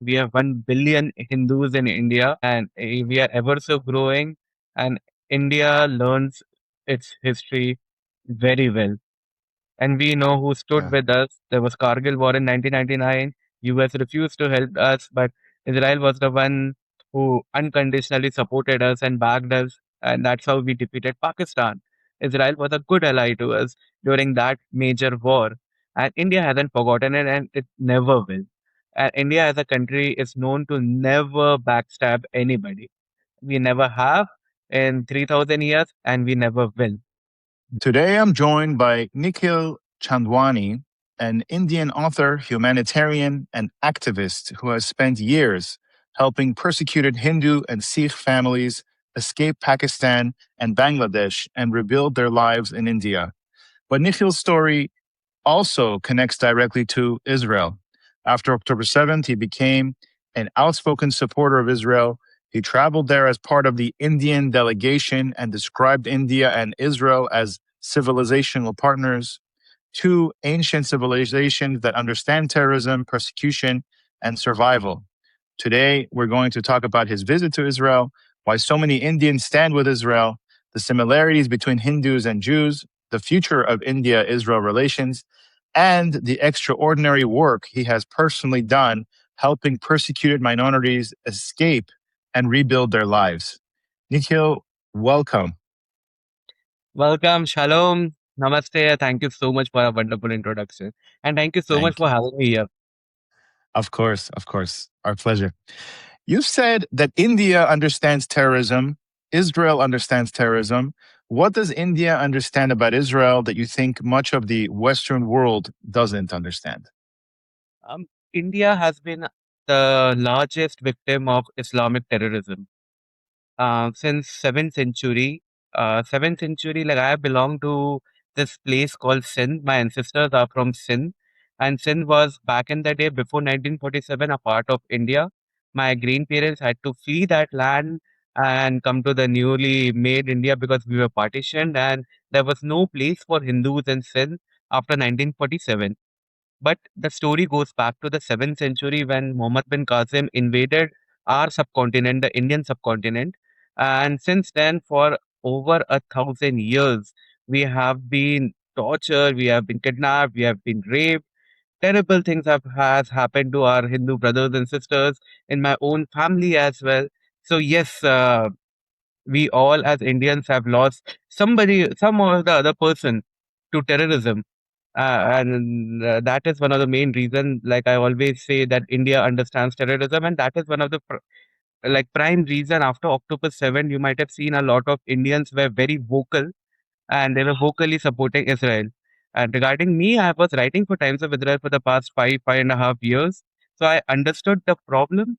We have 1 billion Hindus in India, and we are ever so growing. And India learns its history very well. And we know who stood Yeah. with us. There was Kargil war in 1999. US refused to help us, but Israel was the one who unconditionally supported us and backed us, and that's how we defeated Pakistan. Israel was a good ally to us during that major war, and India hasn't forgotten it, and it never will. And India as a country is known to never backstab anybody. We never have in 3,000 years, and we never will. Today I'm joined by Nikhil Chandwani, an Indian author, humanitarian, and activist who has spent years helping persecuted Hindu and Sikh families escape Pakistan and Bangladesh and rebuild their lives in India. But Nikhil's story also connects directly to Israel. After October 7th, he became an outspoken supporter of Israel. He traveled there as part of the Indian delegation and described India and Israel as civilizational partners, two ancient civilizations that understand terrorism, persecution, and survival. Today, we're going to talk about his visit to Israel, why so many Indians stand with Israel, the similarities between Hindus and Jews, the future of India Israel relations, and the extraordinary work he has personally done helping persecuted minorities escape and rebuild their lives. Nikhil, welcome. Welcome, Shalom, Namaste. Thank you so much for a wonderful introduction. And thank you so much Thank for you. having me here. Of course. Our pleasure. You said that India understands terrorism, Israel understands terrorism. What does India understand about Israel that you think much of the Western world doesn't understand? Um, India has been the largest victim of Islamic terrorism since 7th century. 7th century, like I belong to this place called Sindh. My ancestors are from Sindh, and Sindh was back in the day before 1947 a part of India. My grandparents had to flee that land and come to the newly made India because we were partitioned, and there was no place for Hindus in Sindh after 1947. But the story goes back to the 7th century when Muhammad bin Qasim invaded our subcontinent, the Indian subcontinent. And since then, for over 1,000 years, we have been tortured, we have been kidnapped, we have been raped. Terrible things has happened to our Hindu brothers and sisters in my own family as well. So yes, we all as Indians have lost somebody, some or the other person to terrorism. And that is one of the main reasons, like I always say, that India understands terrorism. And that is one of the prime reason after October 7, you might have seen a lot of Indians were very vocal and they were vocally supporting Israel. And regarding me, I was writing for Times of Israel for the past 5.5 years. So I understood the problem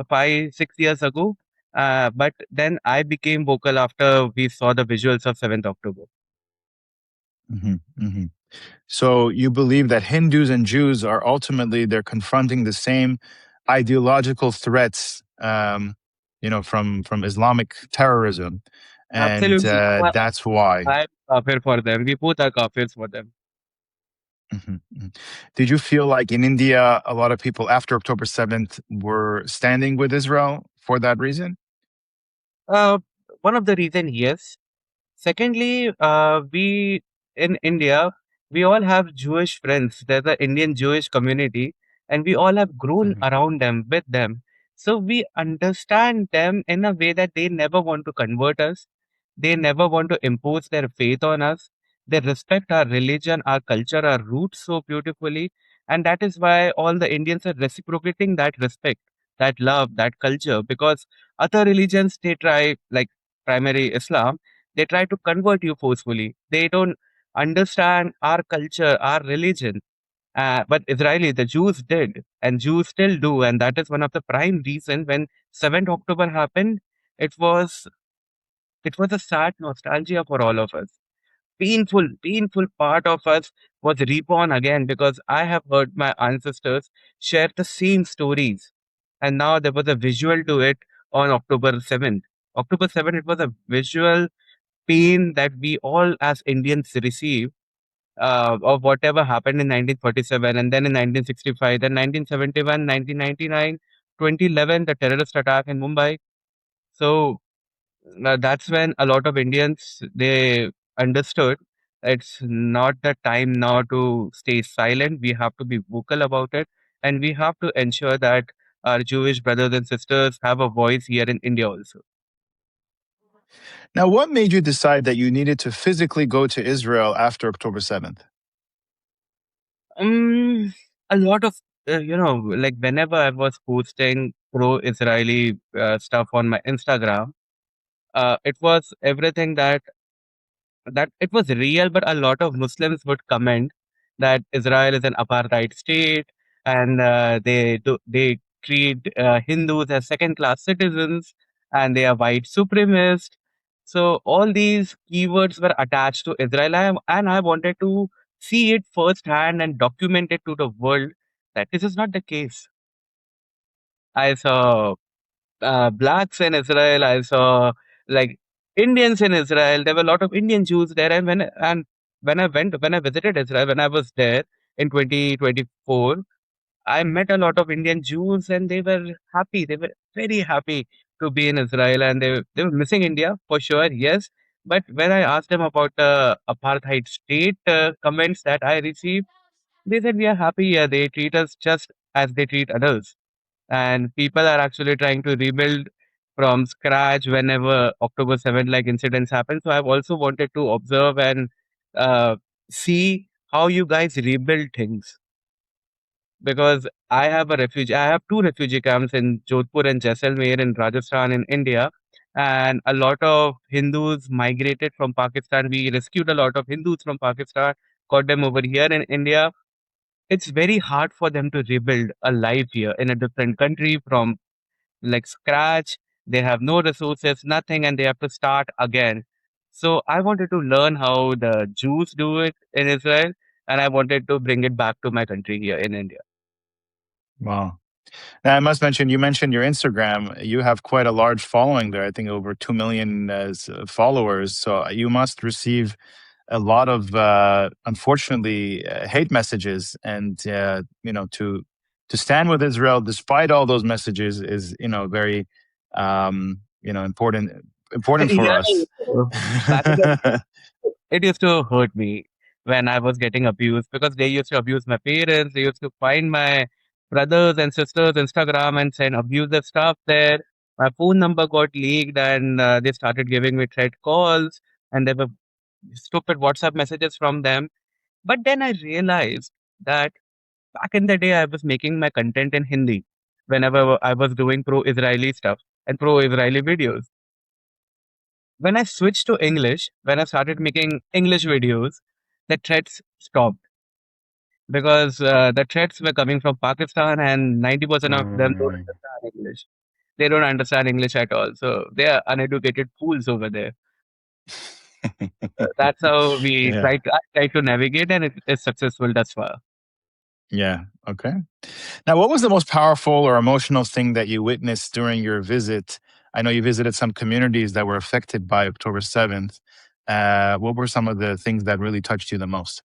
5, 6 years ago. But then I became vocal after we saw the visuals of 7th October. Mhm, mhm. So you believe that Hindus and Jews are ultimately they're confronting the same ideological threats, from Islamic terrorism, and Absolutely. that's why. I'm kafir for them. We both are kafirs for them. Mhm, mhm. Did you feel like in India, a lot of people after October 7th were standing with Israel for that reason? Uh, One of the reason, yes. Secondly, we in India, we all have Jewish friends. There's an Indian Jewish community, and we all have grown Mhm, around them, with them. So we understand them in a way that they never want to convert us. They never want to impose their faith on us. They respect our religion, our culture, our roots so beautifully. And that is why all the Indians are reciprocating that respect, that love, that culture. Because other religions, they try, like primary Islam, they try to convert you forcefully. They don't understand our culture, our religion. But Israeli, the Jews did, and Jews still do. And that is one of the prime reason when 7th October happened, it was it was a sad nostalgia for all of us. Painful part of us was reborn again because I have heard my ancestors share the same stories. And now there was a visual to it on October 7th. October 7th, it was a visual pain that we all as Indians receive of whatever happened in 1947 and then in 1965, then 1971, 1999. 2011, the terrorist attack in Mumbai. So that's when a lot of Indians they understood it's not the time now to stay silent. We have to be vocal about it, and we have to ensure that our Jewish brothers and sisters have a voice here in India also. Now, what made you decide that you needed to physically go to Israel after October 7th? Um, a lot of like whenever I was posting pro-Israeli stuff on my Instagram, it was everything that it was real, but a lot of Muslims would comment that Israel is an apartheid state and they treat Hindus as second class citizens and they are white supremacists. So all these keywords were attached to Israel, and I wanted to see it firsthand and document it to the world that this is not the case. I saw blacks in Israel. I saw like Indians in Israel. There were a lot of Indian Jews there, and when I visited Israel when I was there in 2024, I met a lot of Indian Jews, and they were happy. They were very happy to be in Israel, and they were missing India for sure. Yes, but when I asked them about the apartheid state comments that I received, they said we are happy here. They treat us just as they treat others, and people are actually trying to rebuild from scratch whenever October 7th like incidents happen. So I've also wanted to observe and uh, see how you guys rebuild things, because I have two refugee camps in Jodhpur and Jaisalmer in Rajasthan in India, and a lot of Hindus migrated from Pakistan. We rescued a lot of Hindus from Pakistan, got them over here in India. It's very hard for them to rebuild a life here in a different country from like scratch. They have no resources, nothing, and they have to start again. So I wanted to learn how the Jews do it in Israel, and I wanted to bring it back to my country here in India. Wow. Now, I must mention, you mentioned your Instagram. You have quite a large following there. I think over 2 million followers. So you must receive a lot of, unfortunately, hate messages. And, to stand with Israel despite all those messages is, very, important for Yeah, us. back in the it used to hurt me when I was getting abused, because they used to abuse my parents. They used to find my brothers and sisters' Instagram and send abusive stuff there. My phone number got leaked, and they started giving me threat calls, and there were stupid WhatsApp messages from them. But then I realized that back in the day, I was making my content in Hindi whenever I was doing pro Israeli stuff and pro Israeli videos. When I switched to English, when I started making English videos, the threats stopped, because the threats were coming from Pakistan, and 90% of them don't Mm. understand English. They don't understand English at all. So they are uneducated fools over there. That's how Yeah. I try to navigate, and it is successful thus far. Yeah. Okay. Now, what was the most powerful or emotional thing that you witnessed during your visit? I know you visited some communities that were affected by October 7th. What were some of the things that really touched you the most?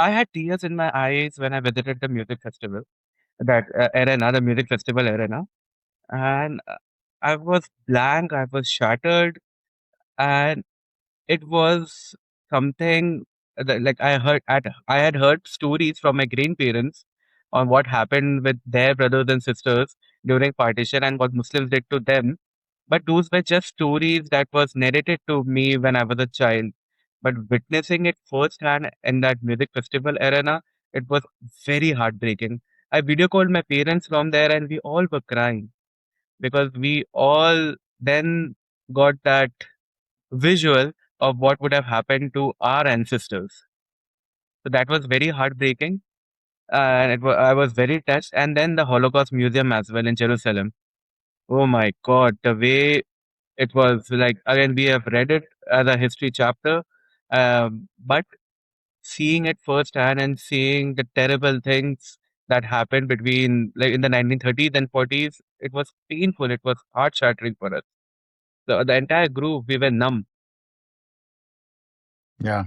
I had tears in my eyes when I visited the music festival, that arena, the music festival arena, and I was blank, I was shattered, and it was something that, like I had heard stories from my grandparents on what happened with their brothers and sisters during partition and what Muslims did to them. But those were just stories that was narrated to me when I was a child. But witnessing it firsthand in that music festival arena, it was very heartbreaking. I video called my parents from there, and we all were crying, because we all then got that visual of what would have happened to our ancestors. So that was very heartbreaking, and I was very touched. And then the Holocaust Museum as well in Jerusalem. Oh my God, the way it was like, again, we have read it as a history chapter, but seeing it firsthand and seeing the terrible things that happened between, like, in the 1930s and 40s, it was painful. It was heart shattering for us. The entire group, we were numb. Yeah.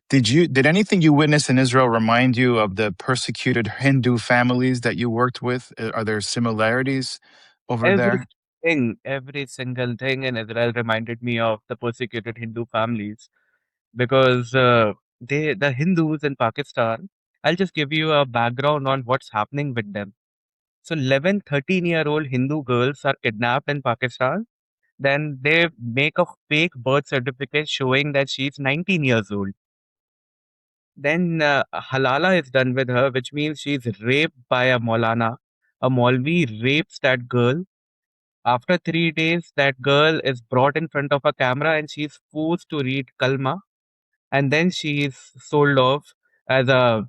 Did anything you witnessed in Israel remind you of the persecuted Hindu families that you worked with? Are there similarities over there? Every single thing in Israel reminded me of the persecuted Hindu families because the Hindus in Pakistan. I'll just give you a background on what's happening with them. So 11, 13-year-old Hindu girls are kidnapped in Pakistan. Then they make a fake birth certificate showing that she's 19 years old. Then halala is done with her, which means she's raped by a Maulana. A Maulvi rapes that girl. After 3 days, that girl is brought in front of a camera and she's forced to read Kalma. And then she is sold off as a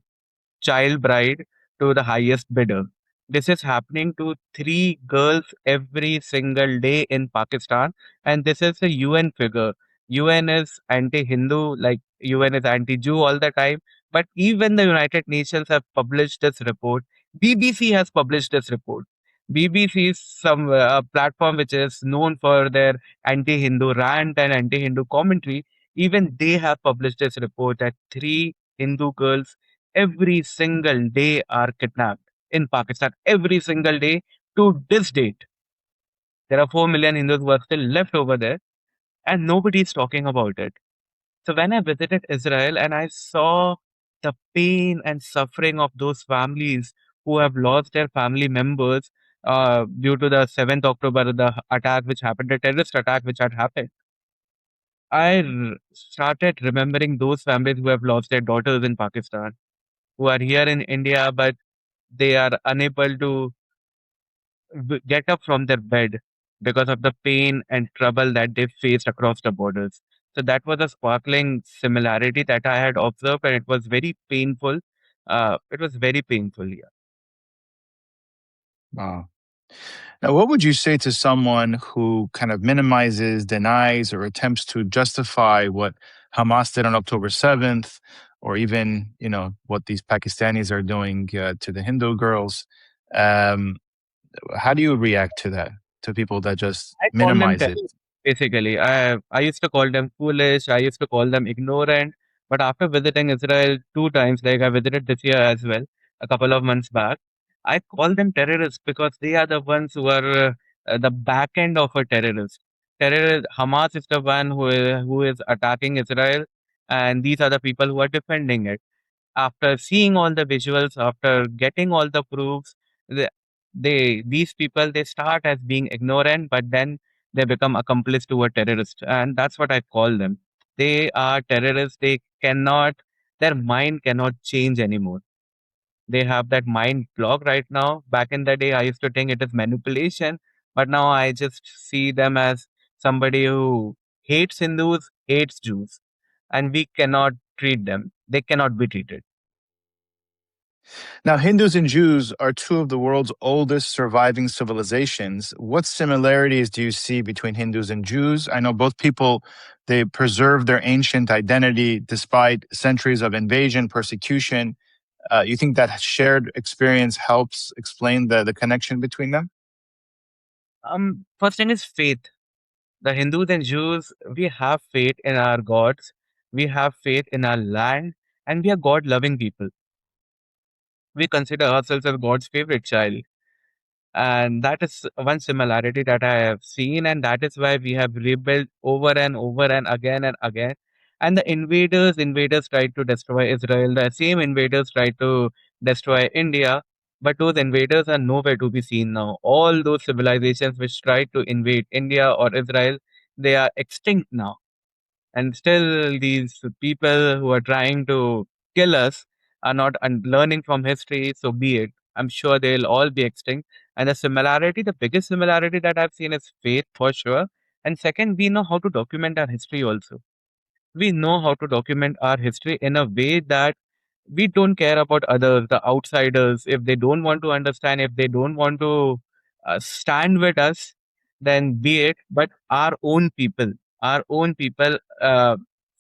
child bride to the highest bidder. This is happening to three girls every single day in Pakistan, and this is a UN figure. UN is anti-Hindu, like UN is anti-Jew all the time. But even the United Nations have published this report. BBC has published this report. BBC is some platform which is known for their anti-Hindu rant and anti-Hindu commentary. Even they have published this report that three Hindu girls every single day are kidnapped in Pakistan. Every single day to this date. There are 4 million Hindus who are still left over there and nobody is talking about it. So when I visited Israel and I saw the pain and suffering of those families who have lost their family members due to the 7th October, the attack which happened, the terrorist attack which had happened, started remembering those families who have lost their daughters in Pakistan, who are here in India, but they are unable to get up from their bed because of the pain and trouble that they faced across the borders. So that was a sparkling similarity that I had observed, and it was very painful. It was very painful. Yeah. Wow. Now, what would you say to someone who kind of minimizes, denies, or attempts to justify what Hamas did on October 7th, or even, what these Pakistanis are doing to the Hindu girls? Um, how do you react to that? To people that just I call them minimize it? terrorists, basically. I used to call them foolish. I used to call them ignorant. But after visiting Israel two times, like I visited this year as well, a couple of months back, I call them terrorists because they are the ones who are the back end of a terrorist. Hamas is the one who is attacking Israel, and these are the people who are defending it. After seeing all the visuals, after getting all the proofs, the- these people they start as being ignorant, but then they become accomplice to a terrorist, and that's what I call them. They are terrorists. They cannot, their mind cannot change anymore. They have that mind block right now. Back in the day, I used to think it is manipulation, but now I just see them as somebody who hates Hindus, hates Jews, and we cannot treat them. They cannot be treated. Now, Hindus and Jews are two of the world's oldest surviving civilizations. What similarities do you see between Hindus and Jews? I know both people, they preserve their ancient identity despite centuries of invasion, persecution. You think that shared experience helps explain the connection between them? First thing is faith. The Hindus and Jews, we have faith in our gods, we have faith in our land, and we are God loving people. We consider ourselves as God's favorite child. And that is one similarity that I have seen, and that is why we have rebuilt over and over and again and again. And the invaders tried to destroy Israel. The same invaders tried to destroy India, but those invaders are nowhere to be seen now. All those civilizations which tried to invade India or Israel, they are extinct now. And still, these people who are trying to kill us are not learning from history. So be it. I'm sure they'll all be extinct. And the similarity, the biggest similarity that I've seen is faith for sure. And second, we know how to document our history also. We know how to document our history in a way that we don't care about others, the outsiders. If they don't want to understand, if they don't want to stand with us, then be it. But our own people,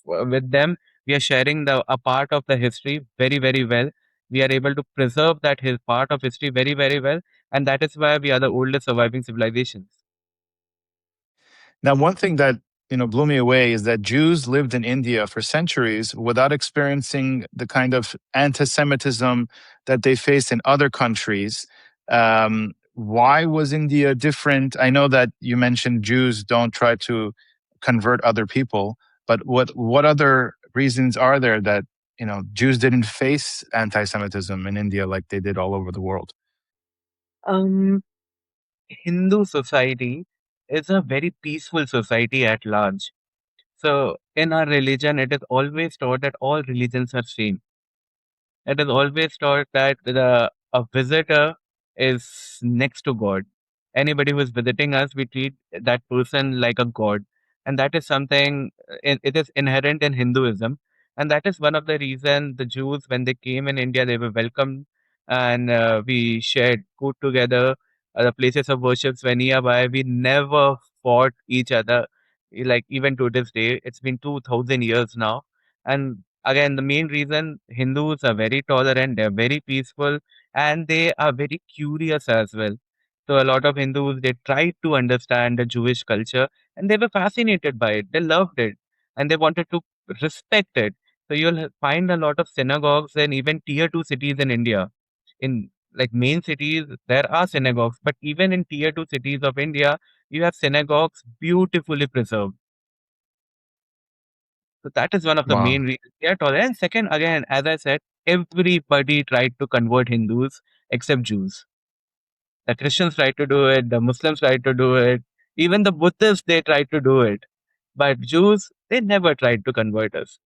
with them, we are sharing a part of the history very, very well. We are able to preserve that his part of history very, very well. And that is why we are the oldest surviving civilizations. Now, one thing that blew me away is that Jews lived in India for centuries without experiencing the kind of anti-Semitism that they faced in other countries. Why was India different? I know that you mentioned Jews don't try to convert other people, but what other reasons are there that Jews didn't face anti-Semitism in India like they did all over the world? Um, Hindu society is a very peaceful society at large. So in our religion, it is always taught that all religions are same. It is always taught that a visitor is next to God. Anybody who is visiting us, we treat that person like a god. And that is something, it is inherent in Hinduism. And that is one of the reasons the Jews, when they came in India, they were welcomed and we shared food together. The places of worships were nearby. We never fought each other. Like even to this day, it's been 2000 years now. And again, the main reason Hindus are very tolerant, they're very peaceful, and they are very curious as well. So a lot of Hindus they tried to understand the Jewish culture and they were fascinated by it. They loved it and they wanted to respect it. So you'll find a lot of synagogues and even tier two cities in India. In like main cities, there are synagogues, but even in tier two cities of India, you have synagogues beautifully preserved. So that is one of the main Wow. reasons they are tolerant. And second, again, as I said, everybody tried to convert Hindus except Jews. The Christians tried to do it, the Muslims tried to do it, even the Buddhists they tried to do it. But Jews, they never tried to convert us.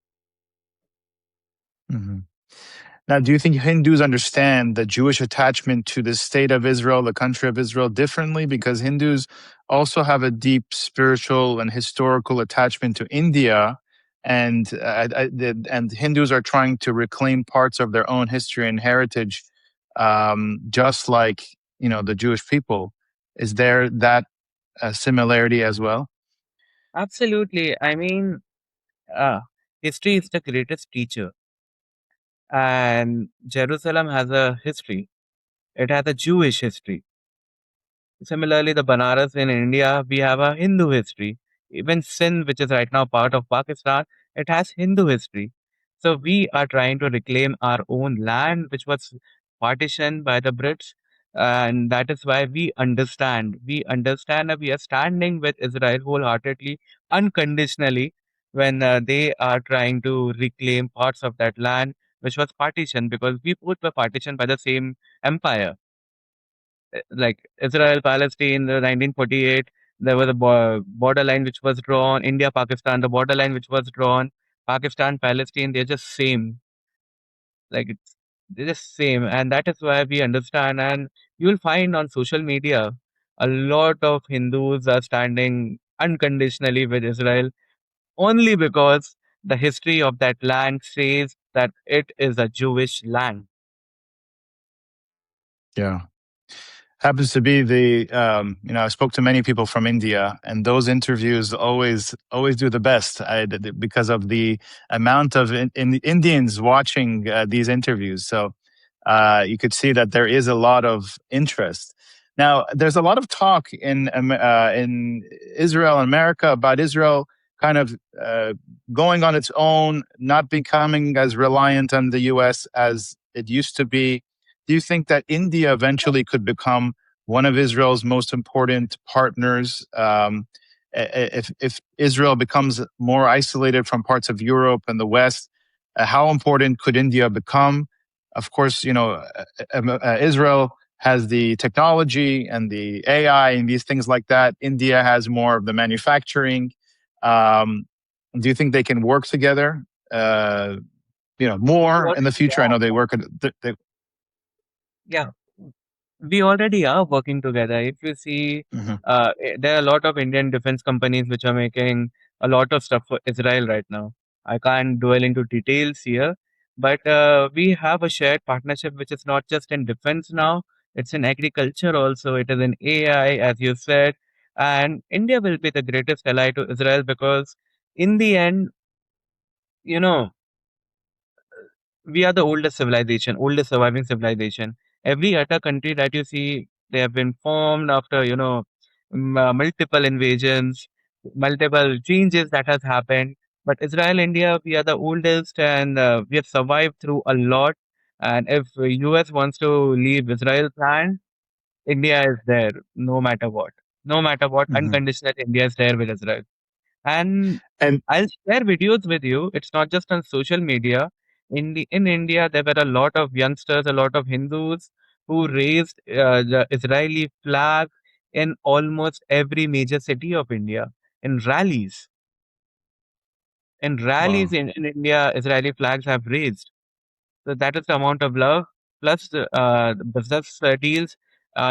Mhm. Now, do you think Hindus understand the Jewish attachment to the state of Israel, the country of Israel, differently? Because Hindus also have a deep spiritual and historical attachment to India, and and Hindus are trying to reclaim parts of their own history and heritage, just like the Jewish people. Is there that similarity as well? Absolutely. I mean, uh, history is the greatest teacher. And Jerusalem has a history. It has a Jewish history. Similarly, the Banaras in India, we have a Hindu history. Even Sindh, which is right now part of Pakistan, it has Hindu history. So we are trying to reclaim our own land, which was partitioned by the Brits. And that is why we understand. We understand that we are standing with Israel wholeheartedly, unconditionally, when they are trying to reclaim parts of that land, which was partitioned, because we both were partitioned by the same empire like Israel, Palestine, the 1948, there was a borderline which was drawn. India, Pakistan, the borderline which was drawn. Pakistan, Palestine, they're just same. Like they're just same, and that is why we understand. And you'll find on social media, a lot of Hindus are standing unconditionally with Israel only because the history of that land says that it is a Jewish land. Yeah. Happens to be the I spoke to many people from India, and those interviews always do the best because of the amount of Indians watching these interviews. So you could see that there is a lot of interest. Now, there's a lot of talk in Israel and America about Israel kind of going on its own, not becoming as reliant on the U.S. as it used to be. Do you think that India eventually could become one of Israel's most important partners? If Israel becomes more isolated from parts of Europe and the West, how important could India become? Of course, Israel has the technology and the AI and these things like that. India has more of the manufacturing. Um, do you think they can work together? We More in the already future. I are. know they work. Yeah, we already are working together. If you see, Mhm. there are a lot of Indian defense companies which are making a lot of stuff for Israel right now. I can't dwell into details here, but we have a shared partnership which is not just in defense now, it's in agriculture also, it is in AI, as you said. And India will be the greatest ally to Israel because, in the end, you know, we are the oldest civilization, oldest surviving civilization. Every other country that you see, they have been formed after, multiple invasions. multiple changes that has happened. But Israel, India, we are the oldest, and we have survived through a lot. And if US wants to leave Israel's land, India is there no matter what. No matter what, Mhm. unconditional India is there with Israel. And And I'll share videos with you. It's not just on social media. In India, there were a lot of youngsters, a lot of Hindus who raised the Israeli flag in almost every major city of India in rallies. In rallies wow, in India, Israeli flags have raised. So that is the amount of love. Plus, the business deals,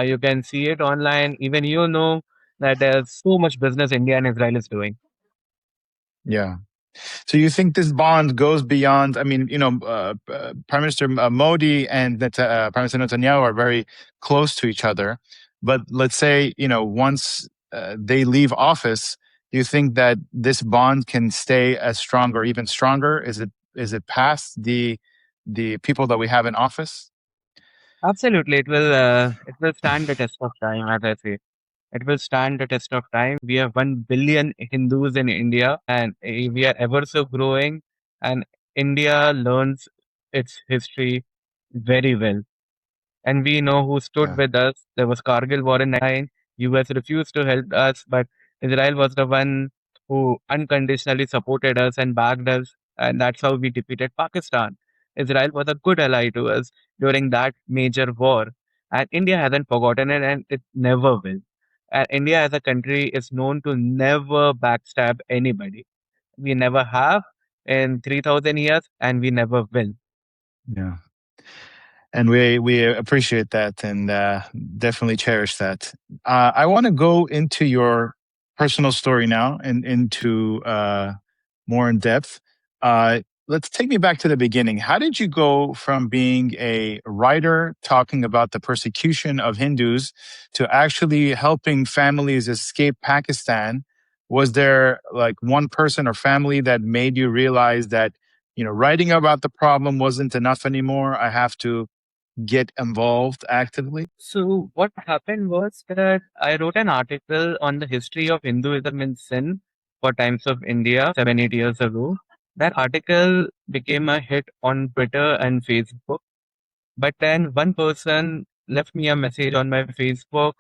you can see it online. Even you know that there's so much business India and Israel is doing. yeah. So you think this bond goes beyond? I mean, Prime Minister Modi and Prime Minister Netanyahu are very close to each other. But let's say, once they leave office, do you think that this bond can stay as strong or even stronger? Is it past the people that we have in office? Absolutely, it will stand the test of time, as I say. It will stand the test of time. We have 1 billion Hindus in India, and we are ever so growing. And India learns its history very well. And we know who stood Yeah, with us. There was Kargil war in 1999. US refused to help us, but Israel was the one who unconditionally supported us and backed us, and that's how we defeated Pakistan. Israel was a good ally to us during that major war, and India hasn't forgotten it, and it never will. And India as a country is known to never backstab anybody. We never have in 3,000 years, and we never will. yeah. And we appreciate that and definitely cherish that. I want to go into your personal story now and into more in depth. Let's take me back to the beginning. How did you go from being a writer talking about the persecution of Hindus to actually helping families escape Pakistan? Was there like one person or family that made you realize that, writing about the problem wasn't enough anymore? I have to get involved actively? So what happened was that I wrote an article on the history of Hinduism in Sindh for Times of India 7, 8 years ago. That article became a hit on Twitter and Facebook. But then one person left me a message on my Facebook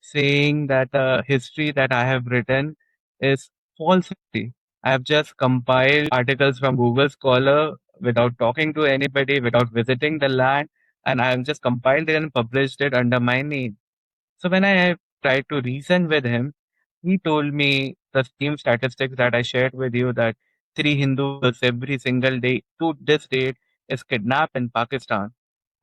saying that the history that I have written is false history. I have just compiled articles from Google Scholar without talking to anybody, without visiting the land, and I have just compiled it and published it under my name. So when I tried to reason with him, he told me the same statistics that I shared with you, that 3 Hindus every single day to this date is kidnapped in Pakistan.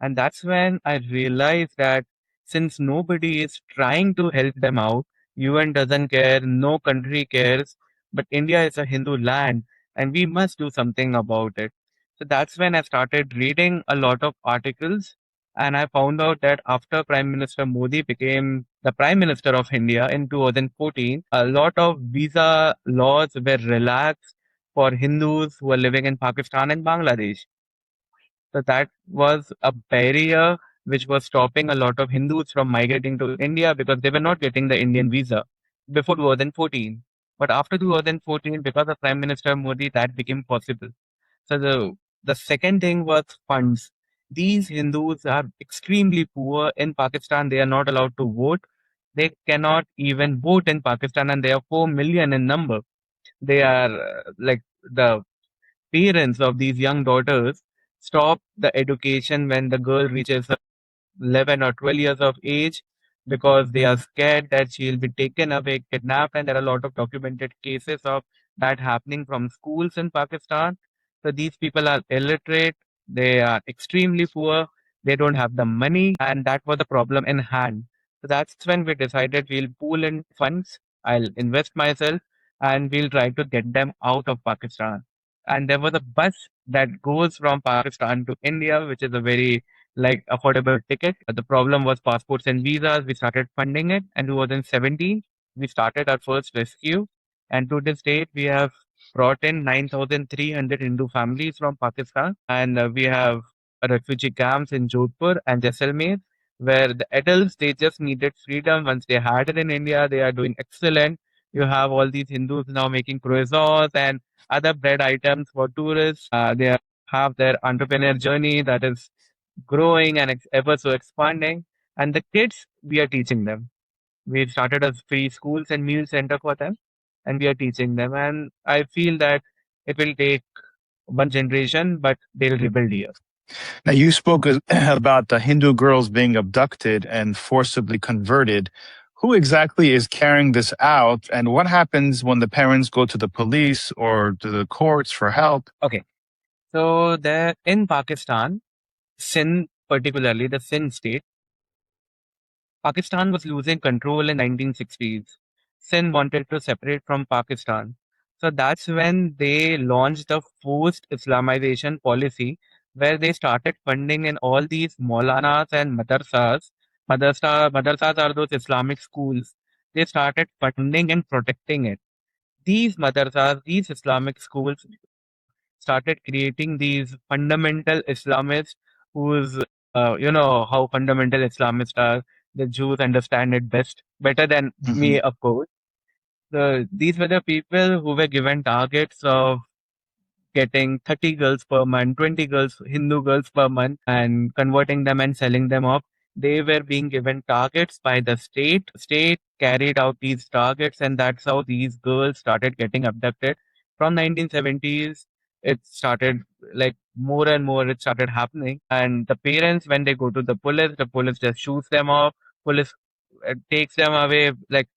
And that's when I realized that since nobody is trying to help them out, UN doesn't care, no country cares, but India is a Hindu land and we must do something about it. So that's when I started reading a lot of articles, and I found out that after Prime Minister Modi became the Prime Minister of India in 2014, a lot of visa laws were relaxed for Hindus who are living in Pakistan and Bangladesh. So that was a barrier which was stopping a lot of Hindus from migrating to India because they were not getting the Indian visa before 2014. But after 2014, because of Prime Minister Modi, that became possible. So the second thing was funds. These Hindus are extremely poor in Pakistan. They are not allowed to vote. They cannot even vote in Pakistan, and they are 4 million in number. They are like the parents of these young daughters stop the education when the girl reaches 11 or 12 years of age because they are scared that she'll be taken away, kidnapped, and there are a lot of documented cases of that happening from schools in Pakistan. So these people are illiterate, they are extremely poor, they don't have the money, and that was the problem in hand. So that's when we decided we'll pool in funds, I'll invest myself, and we'll try to get them out of Pakistan. And there was a bus that goes from Pakistan to India, which is a very like affordable ticket. The problem was passports and visas. We started funding it, and 2017 we started our first rescue. And to this date, we have brought in 9,300 Hindu families from Pakistan, and we have refugee camps in Jodhpur and Jaisalmer, where the adults they just needed freedom. Once they had it in India, they are doing excellent. You have all these Hindus now making croissants and other bread items for tourists. They have their entrepreneur journey that is growing and ever so expanding. And the kids, we are teaching them. We started as free schools and meal center for them, and we are teaching them. And I feel that it will take one generation, but they'll rebuild here. Now, you spoke about the Hindu girls being abducted and forcibly converted. Who exactly is carrying this out, and what happens when the parents go to the police or to the courts for help? Okay, so there in Pakistan, Sindh, particularly the Sindh state, Pakistan was losing control in 1960s. Sindh wanted to separate from Pakistan. So that's when they launched the forced Islamization policy, where they started funding in all these Maulanas and madrasas. Madrasas are those Islamic schools. They started funding and protecting it. These madrasas, these Islamic schools started creating these fundamental Islamists whose, how fundamental Islamists are. The Jews understand it better than Mm-hmm. me, of course. These were the people who were given targets of getting 30 girls per month, 20 girls, Hindu girls per month, and converting them and selling them off. They were being given targets by the state. State carried out these targets, and that's how these girls started getting abducted. From 1970s, it started like more and more, it started happening. And the parents, when they go to the police just shoots them off. Police takes them away. Like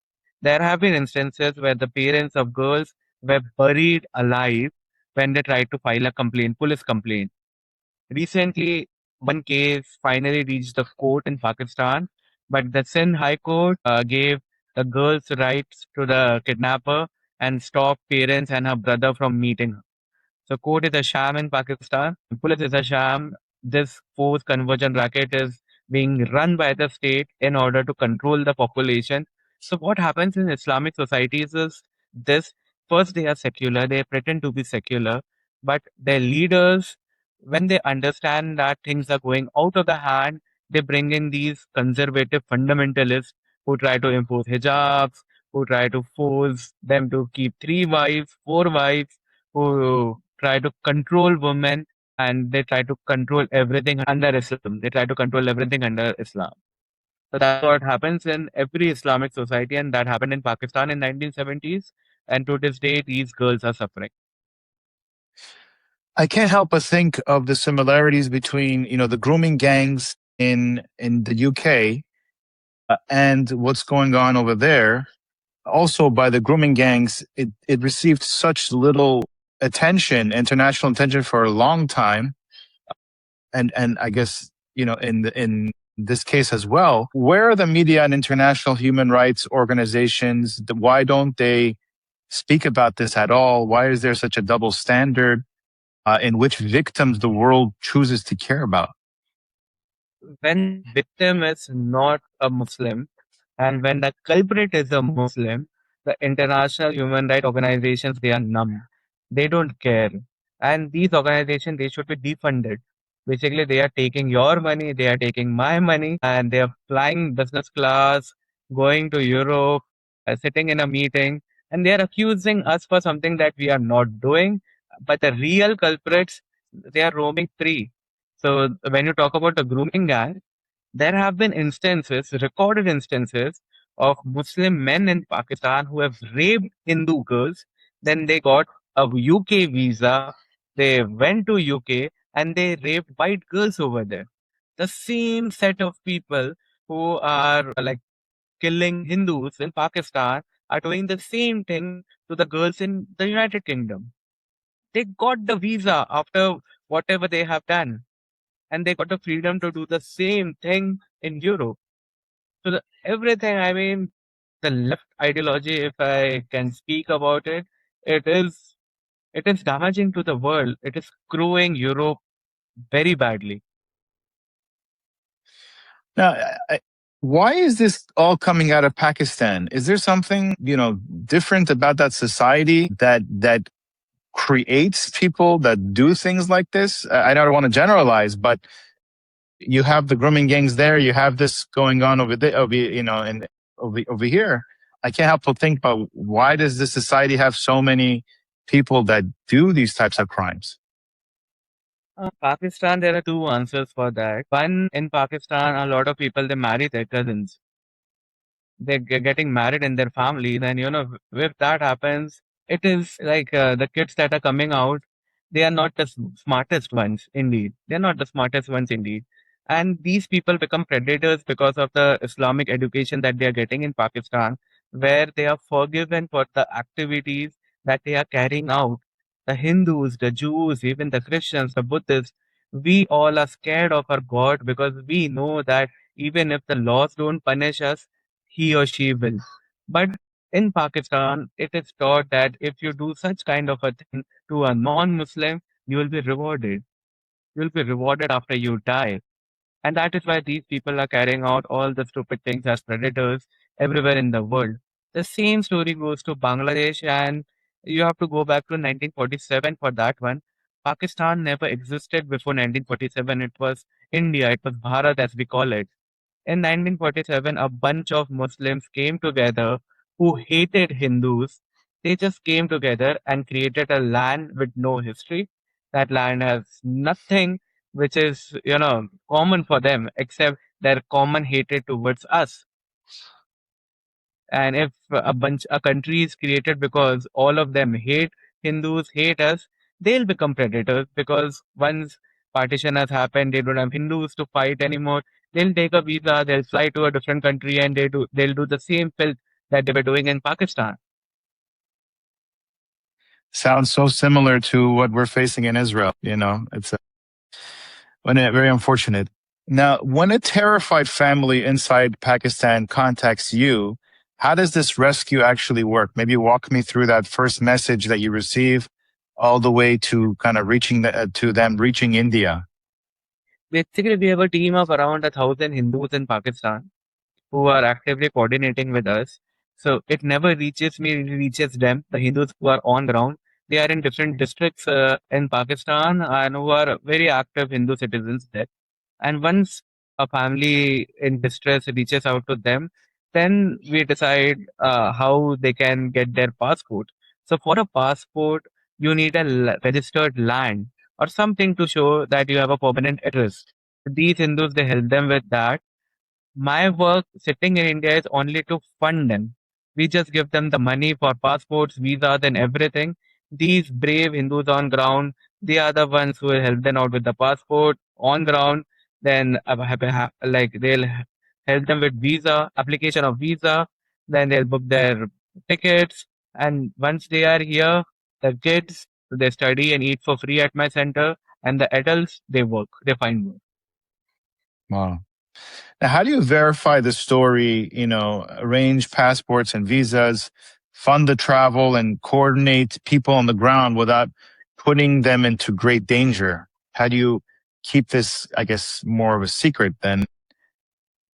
there have been instances where the parents of girls were buried alive when they tried to file a complaint, police complaint. Recently, one case finally reached the court in Pakistan, but the Sindh High Court gave the girl's rights to the kidnapper and stopped parents and her brother from meeting her. So court is a sham in Pakistan. Police is a sham. This forced conversion racket is being run by the state in order to control the population. So what happens in Islamic societies is this: first they are secular, they pretend to be secular, but their leaders, when they understand that things are going out of the hand, they bring in these conservative fundamentalists who try to impose hijabs, who try to force them to keep 3 wives, 4 wives, who try to control women, and they try to control everything under Islam. They try to control everything under Islam. So that's what happens in every Islamic society, and that happened in Pakistan in 1970s. And to this day, these girls are suffering. I can't help but think of the similarities between, the grooming gangs in the UK and what's going on over there. Also, by the grooming gangs, it received such little attention, international attention, for a long time, and I guess in this case as well. Where are the media and international human rights organizations? Why don't they speak about this at all? Why is there such a double standard in which victims the world chooses to care about? When victim is not a Muslim and when the culprit is a Muslim, the international human rights organizations, they are numb. They don't care. And these organizations, they should be defunded. Basically, they are taking your money, they are taking my money, and they are flying business class, going to Europe, sitting in a meeting, and they are accusing us for something that we are not doing. But the real culprits, they are roaming free. So when you talk about the grooming gang, there have been instances, recorded instances, of Muslim men in Pakistan who have raped Hindu girls. Then they got a UK visa. They went to UK and they raped white girls over there. The same set of people who are like killing Hindus in Pakistan are doing the same thing to the girls in the United Kingdom. They got the visa after whatever they have done, and they got the freedom to do the same thing in Europe. So everything, I mean, the left ideology, if I can speak about it, it is it is damaging to the world. It is screwing Europe very badly. Now, why is this all coming out of Pakistan? Is there something different about that society that creates people that do things like this? I don't want to generalize, but you have the grooming gangs there. You have this going on over there, and over here. I can't help but think about why does this society have so many people that do these types of crimes? Pakistan, there are two answers for that. One, in Pakistan, a lot of people they marry their cousins. They're getting married in their family, then if that happens, it is like the kids that are coming out, they are not the smartest ones indeed. They're not the smartest ones indeed. And these people become predators because of the Islamic education that they are getting in Pakistan, where they are forgiven for the activities that they are carrying out. The Hindus, the Jews, even the Christians, the Buddhists, we all are scared of our God because we know that even if the laws don't punish us, he or she will. But in Pakistan, it is taught that if you do such kind of a thing to a non-Muslim, you will be rewarded. You will be rewarded after you die. And that is why these people are carrying out all the stupid things as predators everywhere in the world. The same story goes to Bangladesh, and you have to go back to 1947 for that one. Pakistan never existed before 1947. It was India, it was Bharat as we call it. In 1947, a bunch of Muslims came together who hated Hindus. They just came together and created a land with no history. That land has nothing which is, common for them except their common hatred towards us. And if a country is created because all of them hate Hindus, hate us, they'll become predators because once partition has happened, they don't have Hindus to fight anymore. They'll take a visa, they'll fly to a different country, and they'll do the same filth that they were doing in Pakistan. Sounds so similar to what we're facing in Israel. It's very unfortunate. Now, when a terrified family inside Pakistan contacts you, how does this rescue actually work? Maybe walk me through that first message that you receive all the way to kind of to them reaching India. Basically, we have a team of around 1,000 Hindus in Pakistan who are actively coordinating with us. So it never reaches me, it reaches them, the Hindus who are on ground. They are in different districts in Pakistan and who are very active Hindu citizens there. And once a family in distress reaches out to them, then we decide how they can get their passport. So for a passport, you need a registered land or something to show that you have a permanent address. These Hindus, they help them with that. My work sitting in India is only to fund them. We just give them the money for passports, visas, and everything. These brave Hindus on ground, they are the ones who will help them out with the passport on ground. Then, like they'll help them with visa, application of visa. Then they'll book their tickets. And once they are here, the kids they study and eat for free at my center, and the adults they work, they find work. Wow. Now, how do you verify the story, arrange passports and visas, fund the travel, and coordinate people on the ground without putting them into great danger? How do you keep this, I guess, more of a secret then?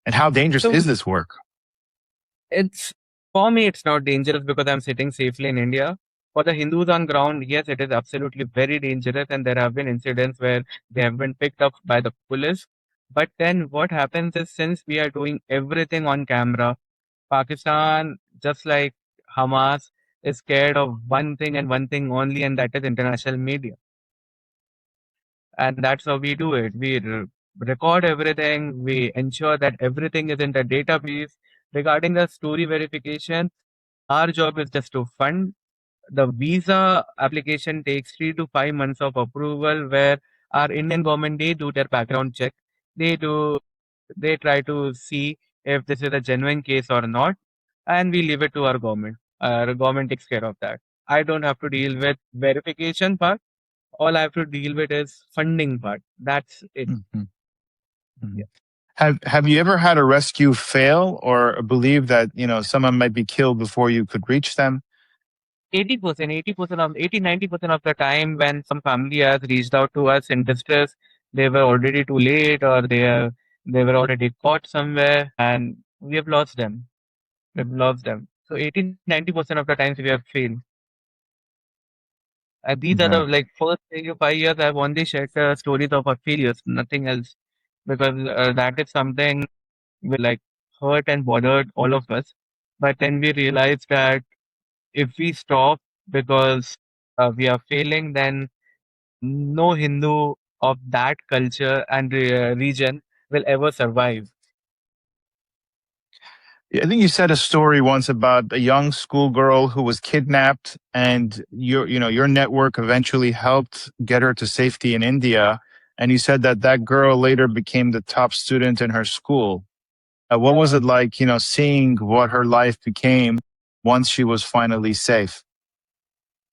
And how dangerous So is this work? it's for me, it's not dangerous because I'm sitting safely in India. For the Hindus on ground, yes, it is absolutely very dangerous, and there have been incidents where they have been picked up by the police. But then what happens is since we are doing everything on camera, Pakistan, just like Hamas, is scared of one thing and one thing only, and that is international media. And that's how we do it. We record everything, we ensure that everything is in the database. Regarding the story verification, our job is just to fund. The visa application takes 3 to 5 months of approval where our Indian government, they do their background check. They do, they try to see if this is a genuine case or not. And we leave it to our government. Our government takes care of that. I don't have to deal with verification part. All I have to deal with is funding part. That's it. Mhm. Mhm. Yeah. Have you ever had a rescue fail or believe that, someone might be killed before you could reach them? 80%, 90% of the time when some family has reached out to us in distress, they were already too late or they were already caught somewhere and we have lost them. We've lost them. So 80, 90% of the times we have failed. These are the Yeah. like first 3 to 5 years I've only shared stories of our failures, nothing else. Because that is something will like hurt and bothered all of us. But then we realized that if we stop because we are failing, then no Hindu of that culture and region will ever survive. Yeah, I think you said a story once about a young schoolgirl who was kidnapped, and your network eventually helped get her to safety in India. And you said that that girl later became the top student in her school. What was it like, seeing what her life became once she was finally safe?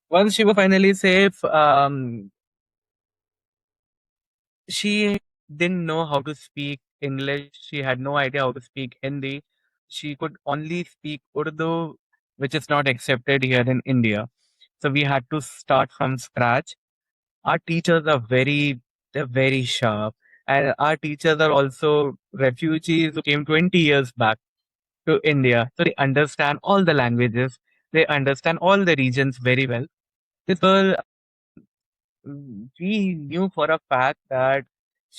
Once she was finally safe, she didn't know how to speak English. She had no idea how to speak Hindi. She could only speak Urdu, which is not accepted here in India. So we had to start from scratch. Our teachers are they're very sharp. And our teachers are also refugees who came 20 years back to India. So they understand all the languages. They understand all the regions very well. This girl, we knew for a fact that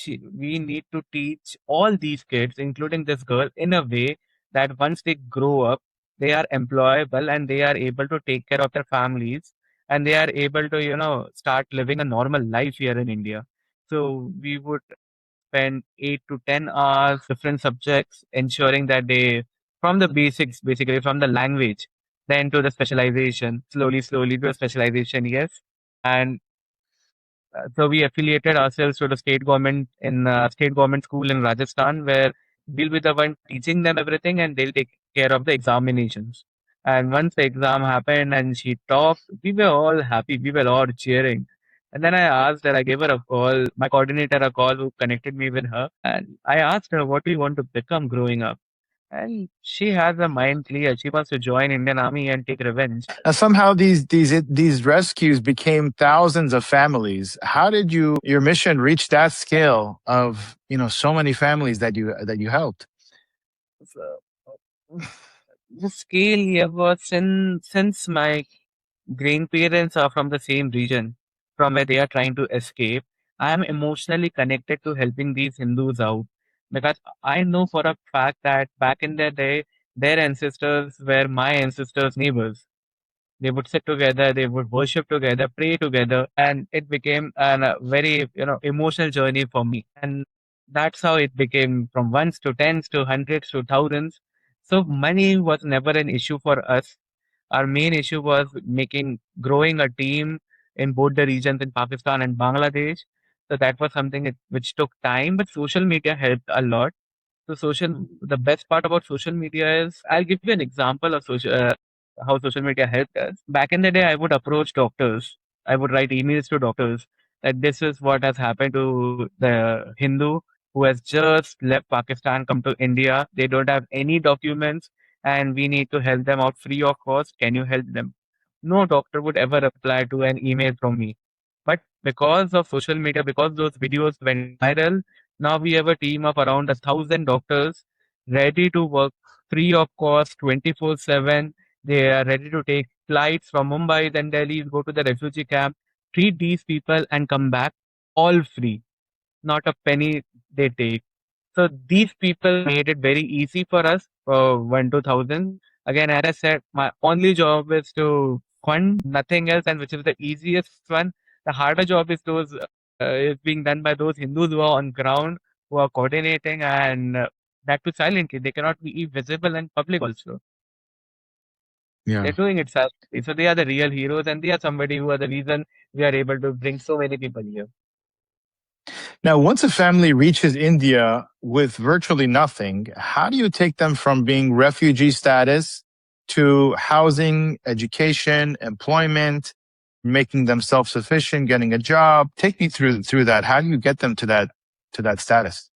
we need to teach all these kids, including this girl, in a way that once they grow up, they are employable and they are able to take care of their families and they are able to, start living a normal life here in India. So we would spend 8 to 10 hours, different subjects, ensuring that they, from the basics, basically from the language, then to the specialization, slowly to a specialization, yes. And so we affiliated ourselves to the state government in state government school in Rajasthan, where we'll be the one teaching them everything, and they'll take care of the examinations. And once the exam happened and she topped, we were all happy. We were all cheering. And then I asked her, I gave her a call, my coordinator a call who connected me with her. And I asked her, what do you want to become growing up? And she has her mind clear. She wants to join Indian Army and take revenge. Now, somehow these rescues became thousands of families. How did your mission reach that scale of so many families that you helped? So, the scale here was since my grandparents are from the same region from where they are trying to escape. I am emotionally connected to helping these Hindus out because I know for a fact that back in their day, their ancestors were my ancestors' neighbors. They would sit together, they would worship together, pray together, and it became a very emotional journey for me. And that's how it became from ones to tens to hundreds to thousands. So money was never an issue for us. Our main issue was growing a team in both the regions in Pakistan and Bangladesh. So that was something which took time, but social media helped a lot. So the best part about social media is, I'll give you an example of how social media helped us. Back in the day, I would approach doctors. I would write emails to doctors that this is what has happened to the Hindu who has just left Pakistan, come to India. They don't have any documents and we need to help them out free of cost. Can you help them? No doctor would ever reply to an email from me. But because of social media, because those videos went viral, now we have a team of around 1,000 doctors ready to work free of cost 24/7. They are ready to take flights from Mumbai, then Delhi, go to the refugee camp, treat these people and come back all free. Not a penny they take. So these people made it very easy for us for 1 to 1,000. Again, as I said, my only job is to fund nothing else, and which is the easiest one. The harder job is being done by those Hindus who are on ground, who are coordinating, and that too silently. They cannot be visible in public also. Yeah. They're doing it silently. So they are the real heroes, and they are somebody who are the reason we are able to bring so many people here. Now, once a family reaches India with virtually nothing, how do you take them from being refugee status to housing, education, employment, making them self-sufficient, getting a job? Take me through that. How do you get them to that status?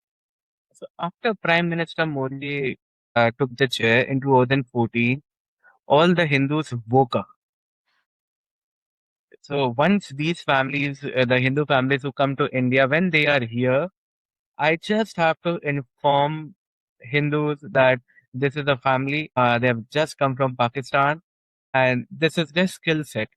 So after Prime Minister Modi took the chair in 2014, all the Hindus woke up. So once these families, the Hindu families who come to India, when they are here, I just have to inform Hindus that this is a family. They have just come from Pakistan, and this is their skill set.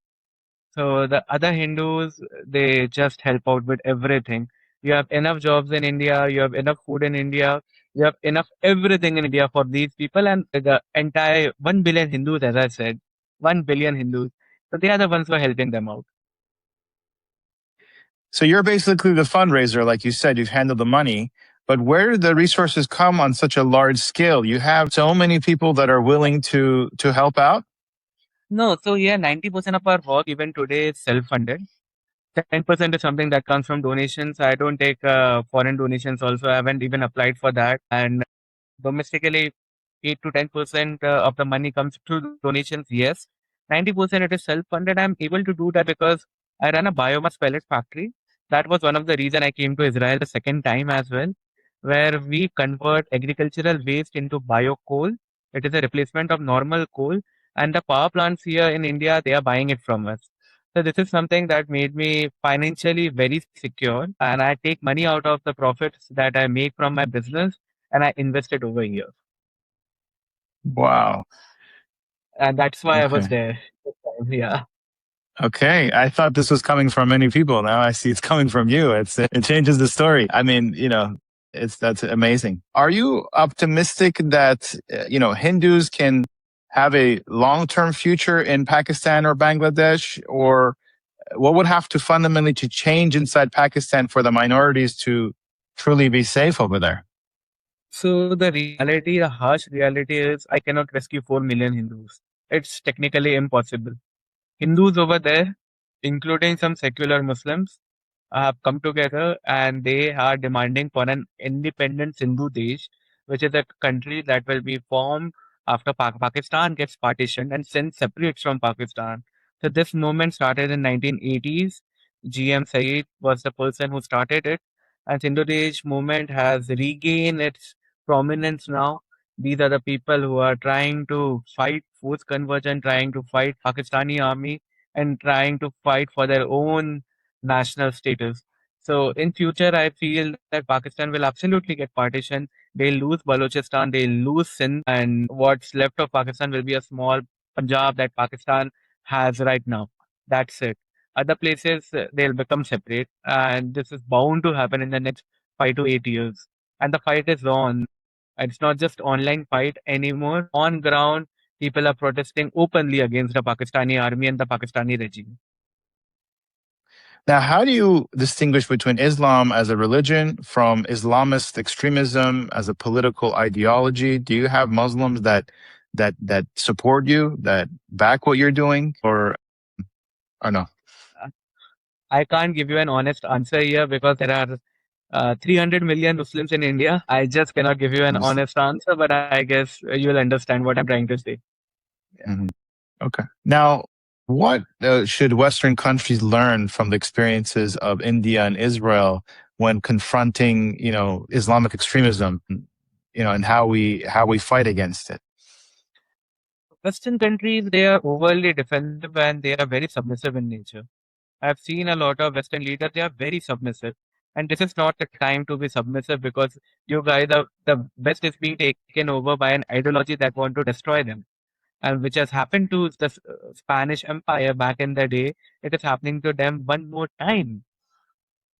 So the other Hindus, they just help out with everything. You have enough jobs in India. You have enough food in India. You have enough everything in India for these people and the entire 1 billion Hindus, as I said, 1 billion Hindus. So they are the ones who are helping them out. So you're basically the fundraiser, like you said, you've handled the money. But where did the resources come on such a large scale? You have so many people that are willing to help out. No, so yeah, 90% of our work even today is self-funded. 10% is something that comes from donations. I don't take foreign donations also. I haven't even applied for that. And domestically, 8 to 10% of the money comes through donations. Yes, 90% it is self-funded. I'm able to do that because I run a biomass pellet factory. That was one of the reason I came to Israel the second time as well, where we convert agricultural waste into bio coal. It is a replacement of normal coal, and the power plants here in India, they are buying it from us. So this is something that made me financially very secure, and I take money out of the profits that I make from my business and I invest it over here. Wow. And that's why I was Okay. there this time. Yeah. Okay, I thought this was coming from many people. Now I see it's coming from you. It changes the story. I mean, it's that's amazing. Are you optimistic that Hindus can have a long-term future in Pakistan or Bangladesh, or what would have to fundamentally to change inside Pakistan for the minorities to truly be safe over there? So the reality, the harsh reality is I cannot rescue 4 million Hindus. It's technically impossible. Hindus over there, including some secular Muslims, have come together and they are demanding for an independent Sindhu Desh, which is a country that will be formed after Pakistan gets partitioned and since separates from Pakistan. So this movement started in 1980s. GM Saeed was the person who started it, and Sindhu Desh movement has regained its prominence now. These are the people who are trying to fight forced conversion, trying to fight Pakistani army, and trying to fight for their own national status. So in future, I feel that Pakistan will absolutely get partition. They'll lose Balochistan, they'll lose Sindh, and what's left of Pakistan will be a small Punjab that Pakistan has right now. That's it. Other places, they'll become separate, and this is bound to happen in the next 5 to 8 years. And the fight is on. It's not just online fight anymore. On ground, people are protesting openly against the Pakistani army and the Pakistani regime. Now, how do you distinguish between Islam as a religion from Islamist extremism as a political ideology? Do you have Muslims that support you, that back what you're doing, or no? I can't give you an honest answer here because there are 300 million Muslims in India. I just cannot give you an honest answer, but I guess you'll understand what I'm trying to say. Mhm. Okay. Now, what should Western countries learn from the experiences of India and Israel when confronting, Islamic extremism, and how we fight against it? Western countries, they are overly defensive and they are very submissive in nature. I've seen a lot of Western leaders, they are very submissive. And this is not the time to be submissive because you guys are, the West is being taken over by an ideology that want to destroy them. And which has happened to the Spanish Empire back in the day, it is happening to them one more time.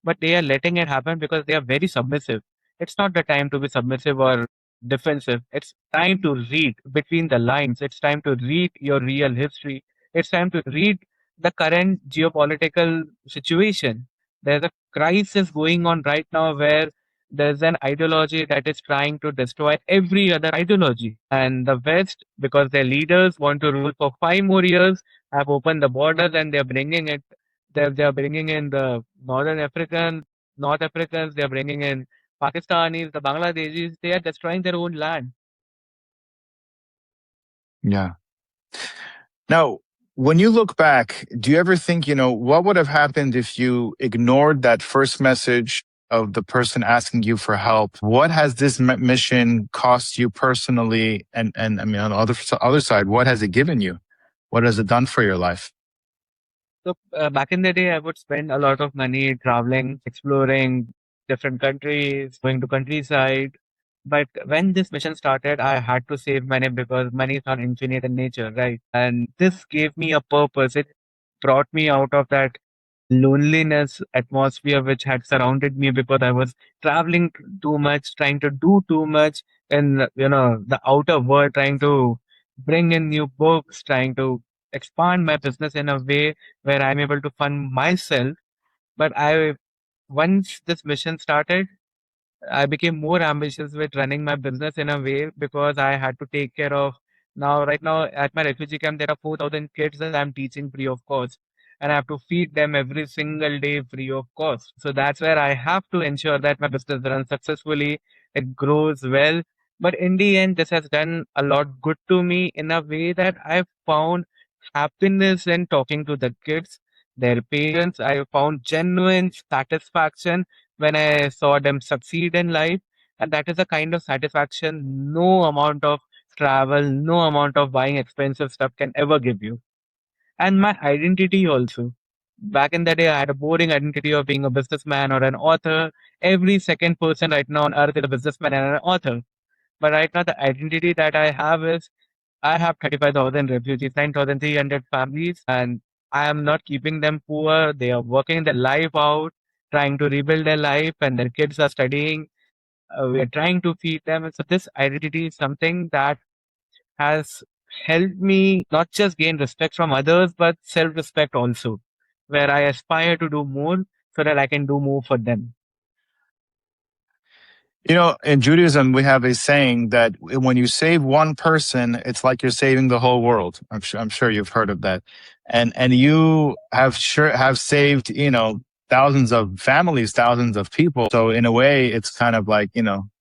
But they are letting it happen because they are very submissive. It's not the time to be submissive or defensive. It's time to read between the lines. It's time to read your real history. It's time to read the current geopolitical situation. There's a crisis going on right now where there's an ideology that is trying to destroy every other ideology. And the West, because their leaders want to rule for 5 more years, have opened the borders and they're bringing it they're bringing in the Northern Africans, North Africans, they're bringing in Pakistanis, the Bangladeshis, they are destroying their own land. Yeah. Now, when you look back, do you ever think, what would have happened if you ignored that first message of the person asking you for help? What has this mission cost you personally? And I mean, on the other side, what has it given you? What has it done for your life? So back in the day, I would spend a lot of money traveling, exploring different countries, going to countryside. But when this mission started, I had to save money because money is not infinite in nature, right? And this gave me a purpose. It brought me out of that loneliness atmosphere which had surrounded me because I was traveling too much, trying to do too much in the outer world, trying to bring in new books, trying to expand my business in a way where I'm able to fund myself. But I once this mission started, I became more ambitious with running my business in a way because I had to take care of right now at my refugee camp there are 4,000 kids that I'm teaching free of cost, and I have to feed them every single day free of cost. So that's where I have to ensure that my business runs successfully, it grows well. But in the end, this has done a lot good to me in a way that I've found happiness in talking to the kids, their parents. I found genuine satisfaction when I saw them succeed in life. And that is a kind of satisfaction no amount of travel, no amount of buying expensive stuff can ever give you. And my identity also. Back in the day, I had a boring identity of being a businessman or an author. Every second person right now on earth is a businessman and an author. But right now, the identity that I have is I have 35,000 refugees, 9,300 families, and I am not keeping them poor. They are working their life out, trying to rebuild their life, and their kids are studying. We are trying to feed them. And so, this identity is something that has helped me not just gain respect from others, but self respect also, where I aspire to do more so that I can do more for them. You know, in Judaism, we have a saying that when you save one person, it's like you're saving the whole world. I'm sure you've heard of that, and you have saved thousands of families, thousands of people. So in a way, it's kind of like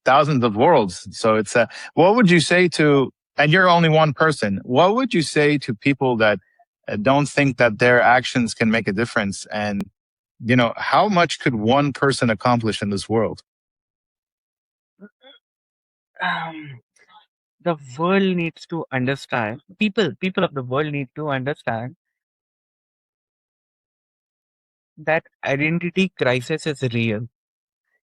thousands of worlds. So it's what would you say to? And you're only one person. What would you say to people that don't think that their actions can make a difference? And how much could one person accomplish in this world? Um, the world needs to understand, people of the world need to understand that identity crisis is real.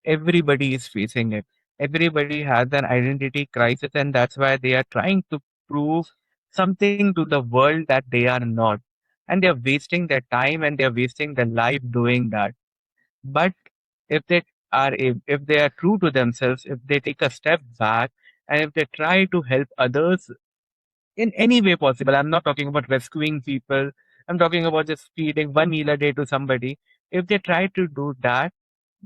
Everybody is facing it. Everybody has an identity crisis, and that's why they are trying to prove something to the world that they are not. And they're wasting their time and they're wasting their life doing that. But if they if they are true to themselves, if they take a step back and if they try to help others in any way possible. I'm not talking about rescuing people. I'm talking about just feeding one meal a day to somebody. If they try to do that,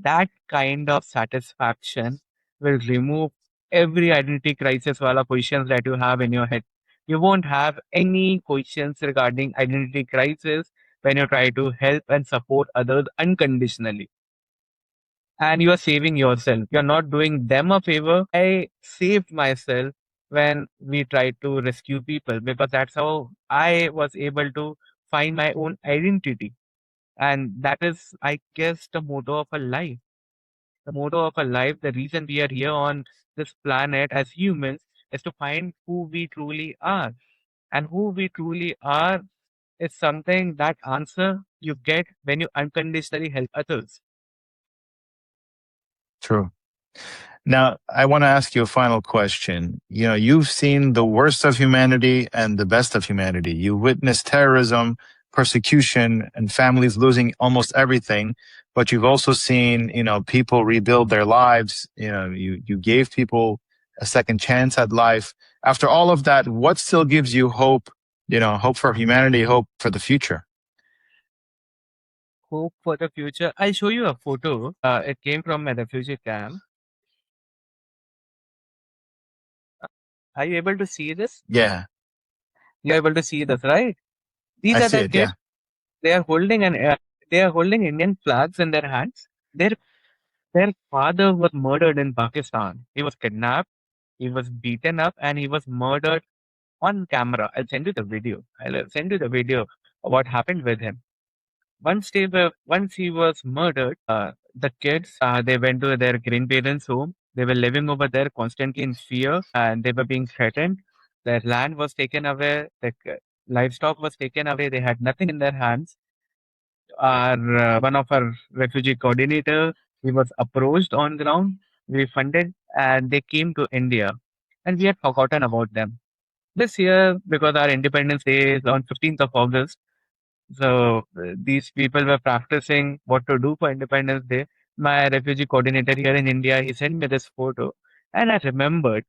that kind of satisfaction will remove every identity crisis wala questions that you have in your head. You won't have any questions regarding identity crisis when you try to help and support others unconditionally, and you are saving yourself. You're not doing them a favor. I saved myself when we tried to rescue people because that's how I was able to find my own identity. And that is, I guess, the motto of a life. The motto of a life, the reason we are here on this planet as humans is to find who we truly are. And who we truly are is something that answer you get when you unconditionally help others. True. Now, I want to ask you a final question. You've seen the worst of humanity and the best of humanity. You witnessed terrorism, persecution, and families losing almost everything. But you've also seen, people rebuild their lives. You gave people a second chance at life. After all of that, what still gives you hope? Hope for humanity, hope for the future. Hope for the future. I'll show you a photo. It came from a refugee camp. Are you able to see this? Yeah, You're able to see this, right? These I are see the it. kids. Yeah. They are holding they are holding Indian flags in their hands. Their father was murdered in Pakistan. He was kidnapped. He was beaten up, and he was murdered on camera. I'll send you the video. I'll send you the video of what happened with him. Once he was murdered, the kids they went to their grandparents' home. They were living over there constantly in fear, and they were being threatened. Their land was taken away. Their livestock was taken away. They had nothing in their hands. Our one of our refugee coordinator, he was approached on ground. We funded, and they came to India, and we had forgotten about them. This year, because our Independence Day is on 15th of August. So these people were practicing what to do for Independence Day. My refugee coordinator here in India, he sent me this photo, and I remembered.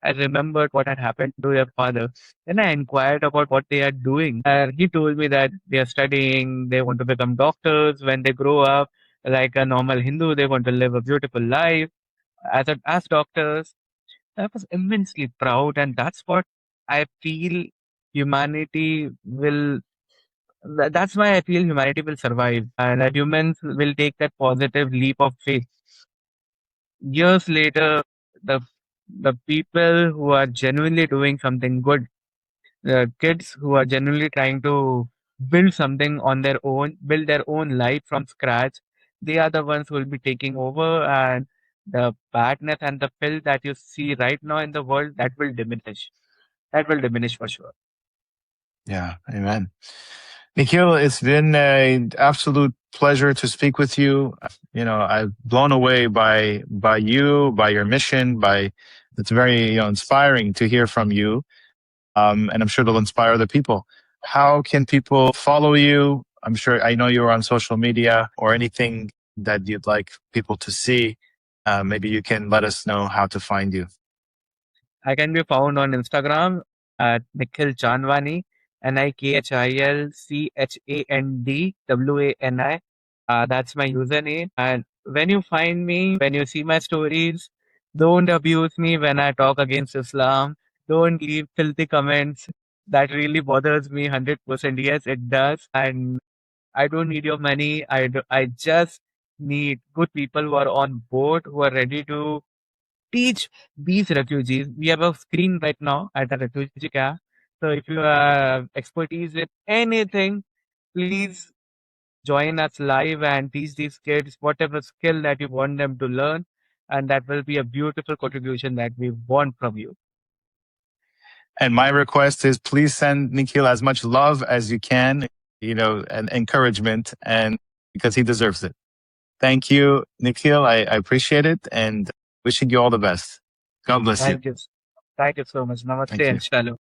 I remembered what had happened to their father. Then I inquired about what they are doing. He told me that they are studying, they want to become doctors when they grow up. Like a normal Hindu, they want to live a beautiful life as doctors. I was immensely proud, and that's what I feel humanity will that's why I feel humanity will survive and that humans will take that positive leap of faith. Years later, the the people who are genuinely doing something good, the kids who are genuinely trying to build something on their own, build their own life from scratch, they are the ones who will be taking over, and the badness and the filth that you see right now in the world, that will diminish. That will diminish for sure. Yeah, amen. Nikhil, it's been an absolute pleasure to speak with you. You know, I'm blown away by you, by your mission, by it's very inspiring to hear from you, and I'm sure it'll inspire other people. How can people follow you? I know you're on social media or anything that you'd like people to see. Maybe you can let us know how to find you. I can be found on Instagram at Nikhil Chandwani, NikhilChandwani. That's my username. And when you find me, when you see my stories, don't abuse me when I talk against Islam. Don't leave filthy comments. That really bothers me 100%. Yes, it does. And I don't need your money. I just need good people who are on board, who are ready to teach these refugees. We have a screen right now at a refugee camp. So if you have expertise with anything, please join us live and teach these kids whatever skill that you want them to learn. And that will be a beautiful contribution that we want from you. And my request is please send Nikhil as much love as you can, and encouragement, and because he deserves it. Thank you, Nikhil. I appreciate it and wishing you all the best. God bless you. Thank you. Thank you so much. Namaste Thank you. and shalom.